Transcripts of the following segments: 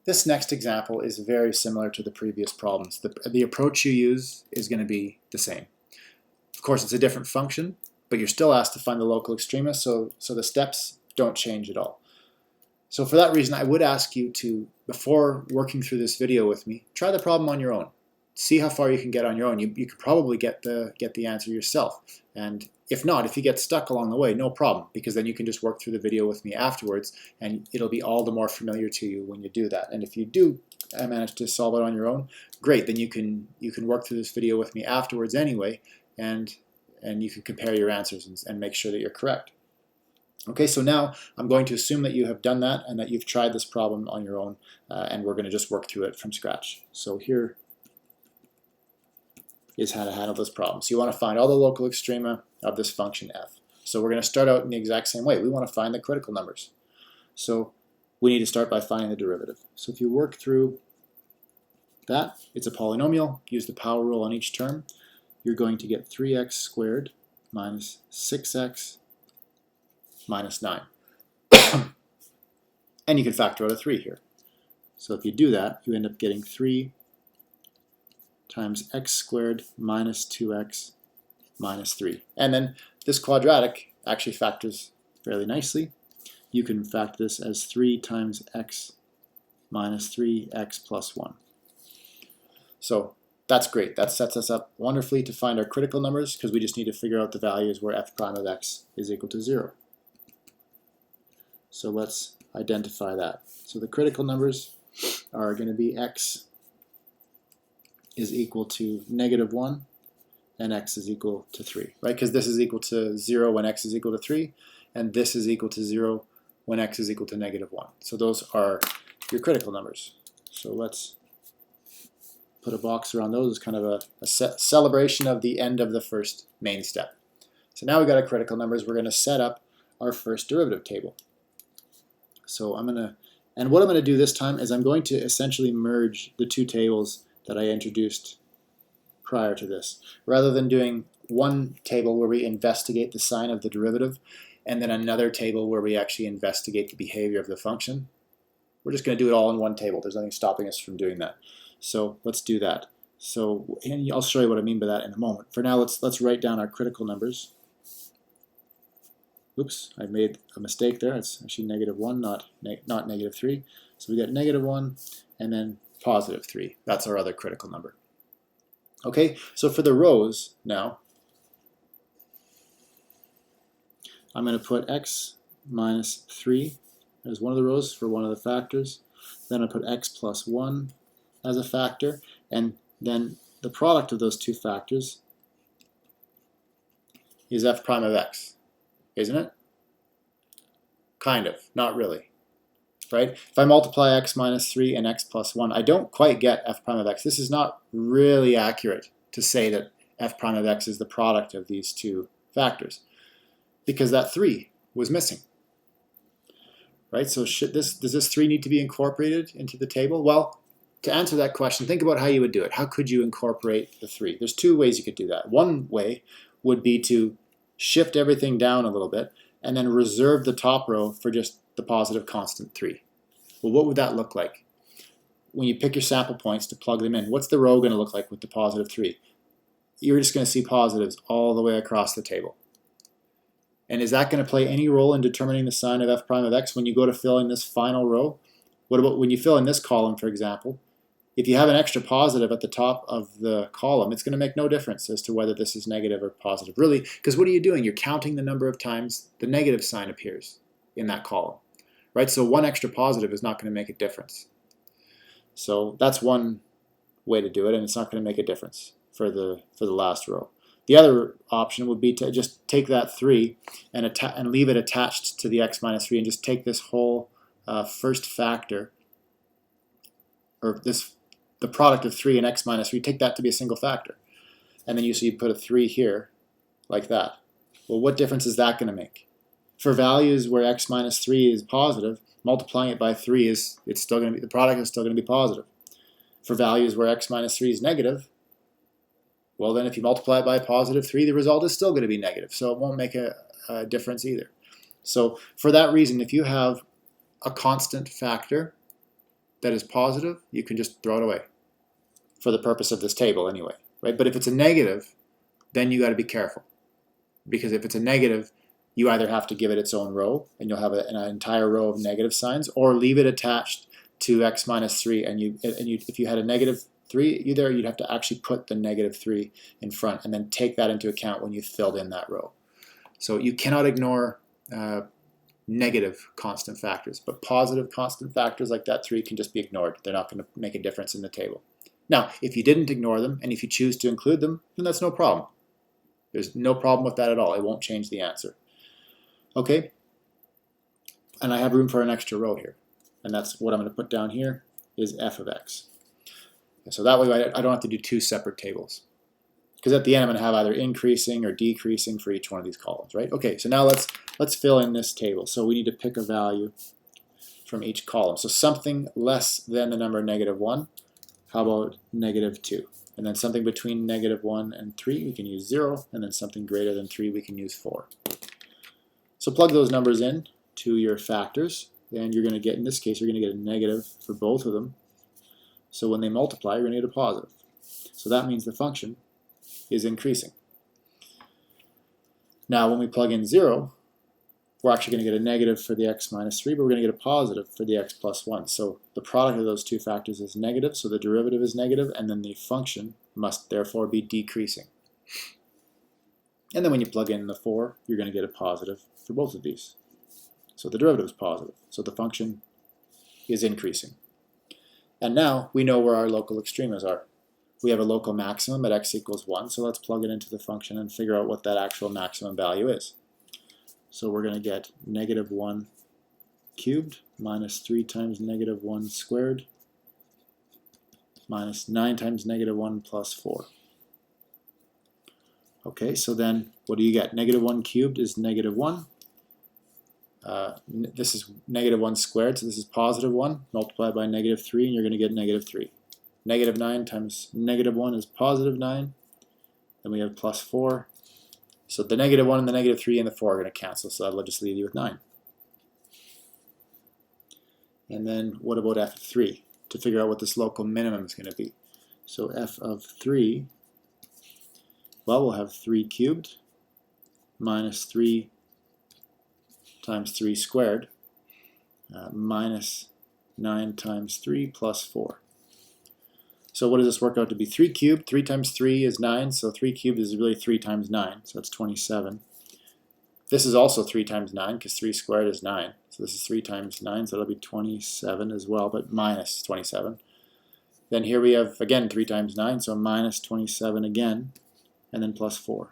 This next example is very similar to the previous problems. The approach you use is going to be the same. Of course, it's a different function, but you're still asked to find the local extrema, so the steps don't change at all. So for that reason, I would ask you to, before working through this video with me, try the problem on your own. See how far you can get on your own. You could probably get the answer yourself. And if not, if you get stuck along the way, no problem, because then you can just work through the video with me afterwards, and it'll be all the more familiar to you when you do that. And if you do manage to solve it on your own, great. Then you can work through this video with me afterwards anyway, and you can compare your answers and make sure that you're correct. Okay, so now I'm going to assume that you have done that and that you've tried this problem on your own, and we're going to just work through it from scratch. So here is how to handle this problem. So you want to find all the local extrema of this function f. So we're going to start out in the exact same way. We want to find the critical numbers. So we need to start by finding the derivative. So if you work through that, it's a polynomial. Use the power rule on each term. You're going to get 3x squared minus 6x minus 9. And you can factor out a 3 here. So if you do that, you end up getting 3 times x squared minus 2x minus 3. And then this quadratic actually factors fairly nicely. You can factor this as 3 times x minus 3x plus 1. So that's great. That sets us up wonderfully to find our critical numbers, because we just need to figure out the values where f prime of x is equal to 0. So let's identify that. So the critical numbers are going to be x is equal to -1 and x is equal to 3, right? Because this is equal to 0 when x is equal to 3, and this is equal to 0 when x is equal to -1. So those are your critical numbers. So let's put a box around those as kind of a celebration of the end of the first main step. So now we've got our critical numbers. We're going to set up our first derivative table. So what I'm going to do this time is I'm going to essentially merge the two tables that I introduced prior to this. Rather than doing one table where we investigate the sign of the derivative and then another table where we actually investigate the behavior of the function, we're just going to do it all in one table. There's nothing stopping us from doing that. So let's do that. So, and I'll show you what I mean by that in a moment. For now, let's write down our critical numbers. Oops, I made a mistake there. It's actually -1, not -3. So we got -1 and then +3. That's our other critical number. Okay, so for the rows now, I'm going to put x minus 3 as one of the rows for one of the factors. Then I put x plus 1 as a factor, and then the product of those two factors is f prime of x, isn't it? Kind of, not really, right? If I multiply x minus 3 and x plus 1, I don't quite get f prime of x. This is not really accurate to say that f prime of x is the product of these two factors, because that 3 was missing, right? So does this 3 need to be incorporated into the table? Well, to answer that question, think about how you would do it. How could you incorporate the 3? There's two ways you could do that. One way would be to shift everything down a little bit and then reserve the top row for just the positive constant 3. Well, what would that look like? When you pick your sample points to plug them in, what's the row going to look like with the positive 3? You're just going to see positives all the way across the table. And is that going to play any role in determining the sign of f prime of x when you go to fill in this final row? What about when you fill in this column, for example? If you have an extra positive at the top of the column, it's going to make no difference as to whether this is negative or positive. Really, because what are you doing? You're counting the number of times the negative sign appears in that column, right? So one extra positive is not going to make a difference. So that's one way to do it, and it's not going to make a difference for the last row. The other option would be to just take that 3 and leave it attached to the x minus 3 and just take this whole first factor, or the product of 3 and x minus 3, take that to be a single factor. And then you put a 3 here, like that. Well, what difference is that going to make? For values where x minus 3 is positive, multiplying it by 3 it's still going to be, the product is still going to be positive. For values where x minus 3 is negative, well then if you multiply it by a positive 3, the result is still going to be negative. So it won't make a difference either. So for that reason, if you have a constant factor that is positive, you can just throw it away for the purpose of this table anyway, right? But if it's a negative, then you got to be careful, because if it's a negative, you either have to give it its own row, and you'll have an entire row of negative signs, or leave it attached to x minus 3, and if you had a negative 3 you'd have to actually put the negative 3 in front, and then take that into account when you filled in that row. So you cannot ignore negative constant factors, but positive constant factors like that 3 can just be ignored. They're not going to make a difference in the table. Now, if you didn't ignore them, and if you choose to include them, then that's no problem. There's no problem with that at all. It won't change the answer. Okay, and I have room for an extra row here, and that's what I'm going to put down here is f of x. So that way I don't have to do two separate tables, because at the end I'm going to have either increasing or decreasing for each one of these columns, right? Okay, so now let's fill in this table. So we need to pick a value from each column. So something less than the number -1, how about -2? And then something between -1 and 3, we can use 0, and then something greater than 3, we can use 4. So plug those numbers in to your factors, and you're going to get, in this case, you're going to get a negative for both of them. So when they multiply, you're going to get a positive. So that means the function is increasing. Now when we plug in 0, we're actually going to get a negative for the x minus 3, but we're going to get a positive for the x plus 1. So the product of those two factors is negative, so the derivative is negative, and then the function must therefore be decreasing. And then when you plug in the 4, you're going to get a positive for both of these. So the derivative is positive, so the function is increasing. And now we know where our local extremas are. We have a local maximum at x equals 1, so let's plug it into the function and figure out what that actual maximum value is. So we're going to get -1 cubed minus 3 times -1 squared minus 9 times -1 plus 4. Okay, so then what do you get? -1 cubed is -1. This is -1 squared, so this is +1 multiplied by -3, and you're going to get -3. -9 times -1 is +9. Then we have plus 4. So the -1 and the -3 and the 4 are going to cancel, so that'll just leave you with 9. And then what about f of 3? To figure out what this local minimum is going to be. So f of 3, well, we'll have 3 cubed minus 3 times 3 squared minus 9 times 3 plus 4. So what does this work out to be? 3 cubed, 3 times 3 is 9, so 3 cubed is really 3 times 9, so that's 27. This is also 3 times 9, because 3 squared is 9. So this is 3 times 9, so that'll be 27 as well, but minus 27. Then here we have, again, 3 times 9, so minus 27 again, and then plus 4.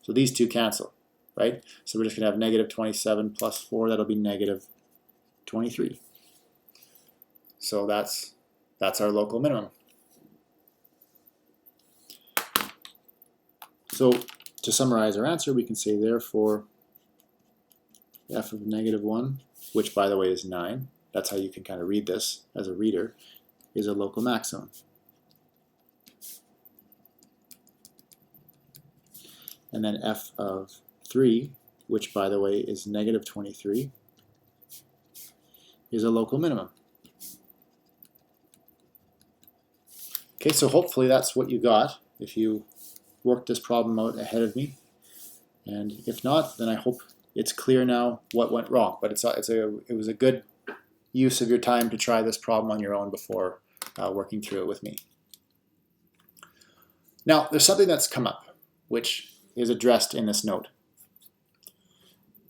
So these two cancel, right? So we're just going to have -27 plus 4, that'll be -23. So that's our local minimum. So to summarize our answer, we can say therefore f of -1, which by the way is 9, that's how you can kind of read this as a reader, is a local maximum. And then f of 3, which by the way is -23, is a local minimum. Okay, so hopefully that's what you got if you worked this problem out ahead of me. And if not, then I hope it's clear now what went wrong. But it was a good use of your time to try this problem on your own before working through it with me. Now, there's something that's come up, which is addressed in this note.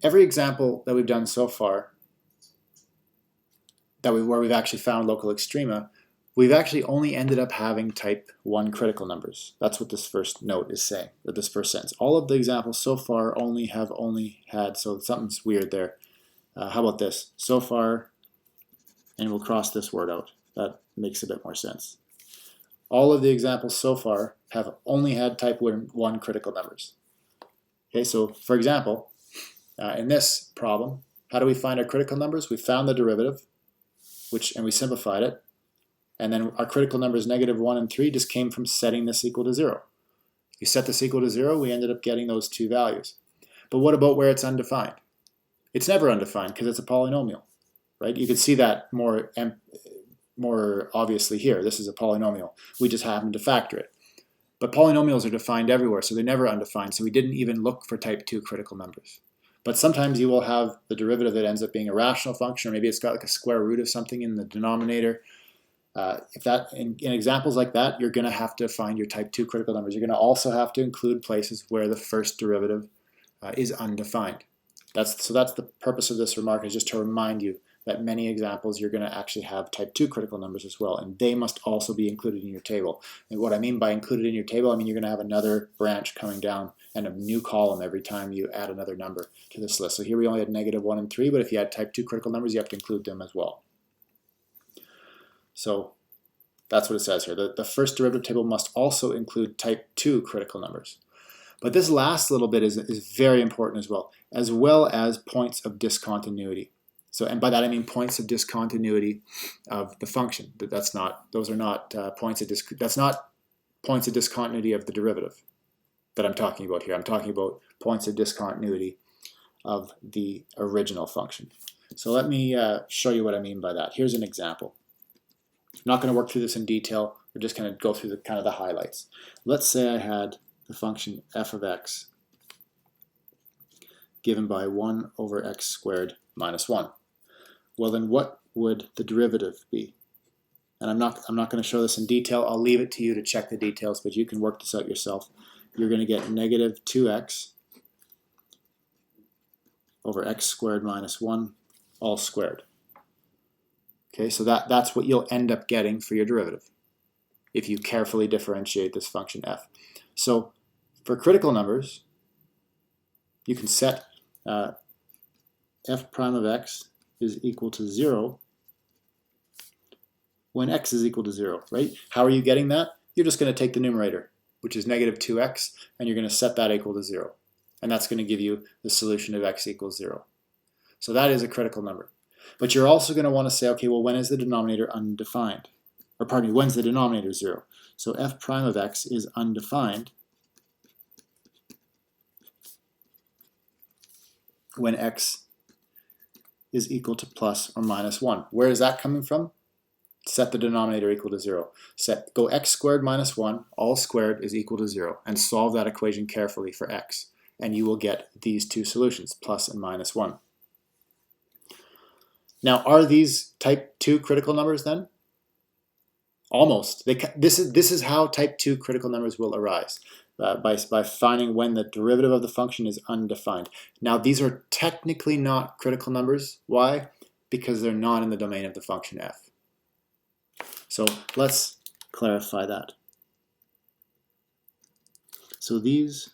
Every example that we've done so far, where we've actually found local extrema, we've actually only ended up having type 1 critical numbers. That's what this first note is saying, or this first sentence. All of the examples so far only had, so something's weird there. How about this? So far, and we'll cross this word out. That makes a bit more sense. All of the examples so far have only had type 1 critical numbers. Okay, so for example, in this problem, how do we find our critical numbers? We found the derivative, and we simplified it. And then our critical numbers -1 and 3 just came from setting this equal to 0. You set this equal to 0, we ended up getting those two values. But what about where it's undefined? It's never undefined because it's a polynomial, right? You could see that more more obviously here. This is a polynomial. We just happen to factor it. But polynomials are defined everywhere, so they're never undefined, so we didn't even look for type 2 critical numbers. But sometimes you will have the derivative that ends up being a rational function, or maybe it's got like a square root of something in the denominator. In examples like that, you're going to have to find your type 2 critical numbers. You're going to also have to include places where the first derivative is undefined. So that's the purpose of this remark, is just to remind you that many examples you're going to actually have type 2 critical numbers as well, and they must also be included in your table. And what I mean by included in your table, I mean you're going to have another branch coming down and a new column every time you add another number to this list. So here we only had -1 and 3, but if you had type 2 critical numbers, you have to include them as well. So that's what it says here. The first derivative table must also include type 2 critical numbers. But this last little bit is very important as well as points of discontinuity. So, and by that I mean points of discontinuity of the function. That's not points of discontinuity of the derivative that I'm talking about here. I'm talking about points of discontinuity of the original function. So let me show you what I mean by that. Here's an example. I'm not going to work through this in detail. We're just going to go through the highlights. Let's say I had the function f of x given by 1 over x squared minus 1. Well, then what would the derivative be? And I'm not going to show this in detail. I'll leave it to you to check the details, but you can work this out yourself. You're going to get -2x over x squared minus 1 all squared. Okay, so that's what you'll end up getting for your derivative if you carefully differentiate this function f. So for critical numbers, you can set f prime of x is equal to 0 when x is equal to 0, right? How are you getting that? You're just going to take the numerator, which is -2x, and you're going to set that equal to 0. And that's going to give you the solution of x equals 0. So that is a critical number. But you're also going to want to say, okay, well, when is the denominator undefined? Or pardon me, when's the denominator 0? So f prime of x is undefined when x is equal to plus or minus 1. Where is that coming from? Set the denominator equal to 0. Go x squared minus 1, all squared, is equal to 0, and solve that equation carefully for x. And you will get these two solutions, plus and minus 1. Now, are these type 2 critical numbers then? Almost. This is how type 2 critical numbers will arise, by finding when the derivative of the function is undefined. Now, these are technically not critical numbers. Why? Because they're not in the domain of the function f. So let's clarify that. So these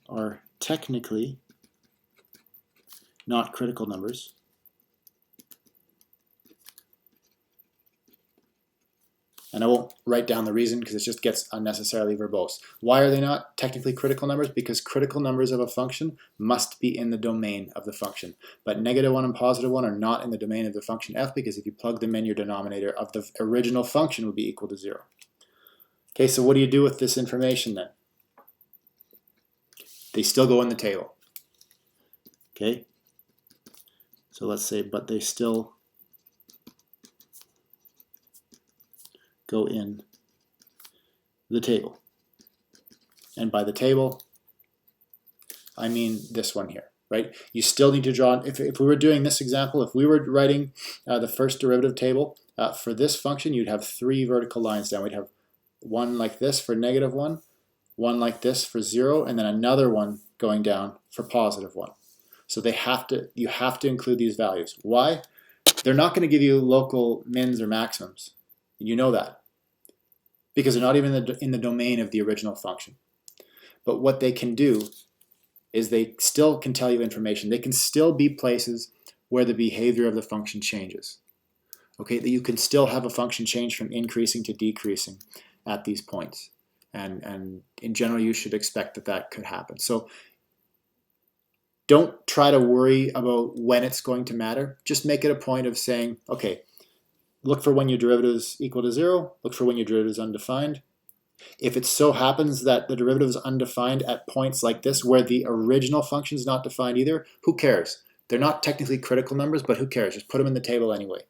are technically not critical numbers. And I won't write down the reason because it just gets unnecessarily verbose. Why are they not technically critical numbers? Because critical numbers of a function must be in the domain of the function. But -1 and +1 are not in the domain of the function f, because if you plug them in, your denominator of the original function would be equal to 0. Okay, so what do you do with this information then? They still go in the table. Okay? So let's say, but they still go in the table. And by the table, I mean this one here, right? You still need to draw, if we were doing this example, if we were writing the first derivative table for this function, you'd have 3 vertical lines down. We'd have one like this for -1, one like this for 0, and then another one going down for +1. So you have to include these values. Why? They're not going to give you local mins or maximums. You know that, because they're not even in the domain of the original function. But what they can do is they still can tell you information. They can still be places where the behavior of the function changes. Okay, that you can still have a function change from increasing to decreasing at these points. And in general, you should expect that that could happen. So don't try to worry about when it's going to matter. Just make it a point of saying, okay, look for when your derivative is equal to 0. Look for when your derivative is undefined. If it so happens that the derivative is undefined at points like this where the original function is not defined either, who cares? They're not technically critical numbers, but who cares? Just put them in the table anyway.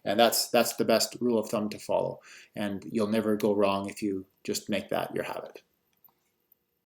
And that's the best rule of thumb to follow. And you'll never go wrong if you just make that your habit.